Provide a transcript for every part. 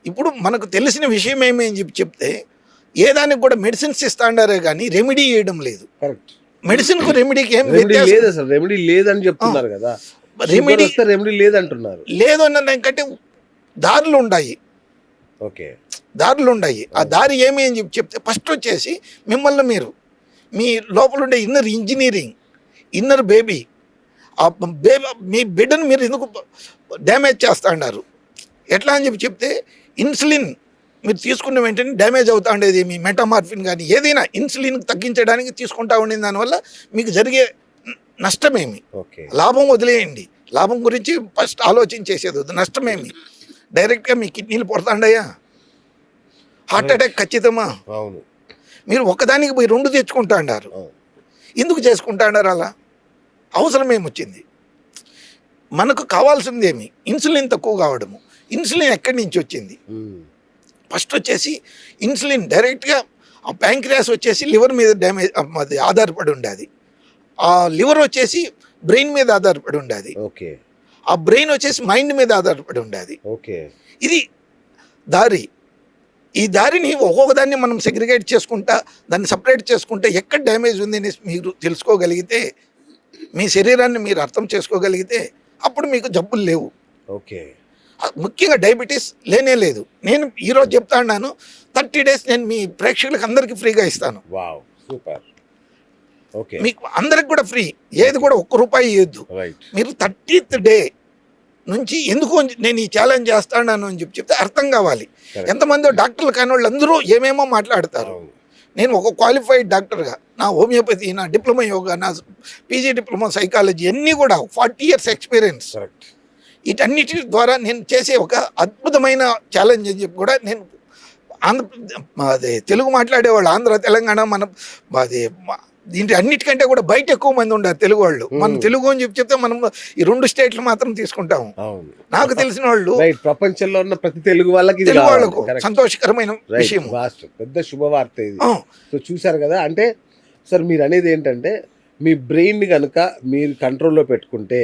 ఇప్పుడు మనకు తెలిసిన విషయం ఏమి అని చెప్తే ఏ దానికి కూడా మెడిసిన్స్ ఇస్తాండారే కానీ రెమెడీ చేయడం లేదు. కరెక్ట్. మెడిసిన్ కు రెమెడీకి ఏం రెమెడీ లేదు, అసలు రెమెడీ లేదని చెప్తున్నారు కదా. రెమెడీ రెమెడీ లేదంటున్నారు. లేదు అన్నదానికంటే దారులు ఉన్నాయి. ఓకే, దారులు ఉన్నాయి. ఆ దారి ఏమి అని చెప్తే ఫస్ట్ వచ్చేసి మిమ్మల్ని మీరు మీ లోపల ఉండే ఇన్నర్ ఇంజనీరింగ్, ఇన్నర్ బేబీ, ఆ బేబీ మీ బిడ్డను మీరు ఎందుకు డ్యామేజ్ చేస్తా అన్నారు. ఎట్లా అని చెప్తే ఇన్సులిన్ మీరు తీసుకున్న వెంటనే డ్యామేజ్ అవుతా ఉండేది. మీ మెటామార్ఫిన్ కానీ ఏదైనా ఇన్సులిన్ తగ్గించడానికి తీసుకుంటా ఉండేది. దానివల్ల మీకు జరిగే నష్టమేమి, లాభం వదిలేయండి. లాభం గురించి ఫస్ట్ ఆలోచించేసేది వద్దు. నష్టమేమి, డైరెక్ట్గా మీ కిడ్నీలు పొడతాండయా, హార్ట్ అటాక్ ఖచ్చితమా. మీరు ఒకదానికి పోయి 2 తెచ్చుకుంటా అన్నారు. ఎందుకు చేసుకుంటా అన్నారు? అలా అవసరం ఏమొచ్చింది? మనకు కావాల్సింది ఏమి? ఇన్సులిన్ తక్కువ కావడము. ఇన్సులిన్ ఎక్కడి నుంచి వచ్చింది? ఫస్ట్ వచ్చేసి ఇన్సులిన్ డైరెక్ట్గా ఆ ప్యాంక్రియాస్ వచ్చేసి లివర్ మీద డ్యామేజ్ అది ఆధారపడి ఉండేది. ఆ లివర్ వచ్చేసి బ్రెయిన్ మీద ఆధారపడి ఉండేది. ఆ బ్రెయిన్ వచ్చేసి మైండ్ మీద ఆధారపడి ఉండేది. ఇది దారి. ఈ దారిని ఒక్కొక్క దాన్ని మనం సెగ్రిగేట్ చేసుకుంటా, దాన్ని సపరేట్ చేసుకుంటే ఎక్కడ డ్యామేజ్ ఉంది అని మీరు తెలుసుకోగలిగితే, మీ శరీరాన్ని మీరు అర్థం చేసుకోగలిగితే అప్పుడు మీకు జబ్బులు లేవు. ముఖ్యంగా డయాబెటీస్ లేనే లేదు. నేను ఈరోజు చెప్తా ఉన్నాను, 30 days నేను మీ ప్రేక్షకులకు అందరికీ ఫ్రీగా ఇస్తాను. మీకు అందరికి కూడా ఫ్రీ, ఏది కూడా ₹1 ఇవ్వద్దు. మీరు 30th day నుంచి ఎందుకు నేను ఈ ఛాలెంజ్ చేస్తాను అని చెప్తే అర్థం కావాలి. ఎంతమందో డాక్టర్లు కాని వాళ్ళు అందరూ ఏమేమో మాట్లాడతారు. నేను ఒక క్వాలిఫైడ్ డాక్టర్గా నా హోమియోపతి, నా డిప్లొమా యోగా, నా పీజీ డిప్లొమా సైకాలజీ అన్నీ కూడా 40 years ఎక్స్పీరియన్స్. వీటన్నిటి ద్వారా నేను చేసే ఒక అద్భుతమైన ఛాలెంజ్ అని చెప్పి కూడా నేను అదే తెలుగు మాట్లాడేవాళ్ళు ఆంధ్ర తెలంగాణ మన అది దీంట్లో అన్నిటికంటే కూడా బయట ఎక్కువ మంది ఉన్నారు తెలుగు వాళ్ళు. మనం తెలుగు అని చెప్తే మనం ఈ 2 స్టేట్లు మాత్రం తీసుకుంటాము. నాకు తెలిసిన వాళ్ళు ప్రపంచంలో ఉన్న ప్రతి తెలుగు వాళ్ళకి సంతోషకరమైన విషయం, పెద్ద శుభవార్త ఇది. సో చూసారు కదా. అంటే సార్ మీరు అనేది ఏంటంటే మీ బ్రెయిన్ కనుక మీరు కంట్రోల్లో పెట్టుకుంటే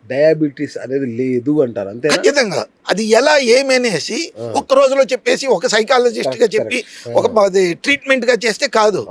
డయాబెటీస్ అనేది లేదు అంటారు, అంతే? ఖచ్చితంగా. అది ఎలా ఏమనేసి ఒక్క రోజులో చెప్పేసి ఒక సైకాలజిస్ట్ గా చెప్పి ఒక ట్రీట్మెంట్ గా చేస్తే కాదు.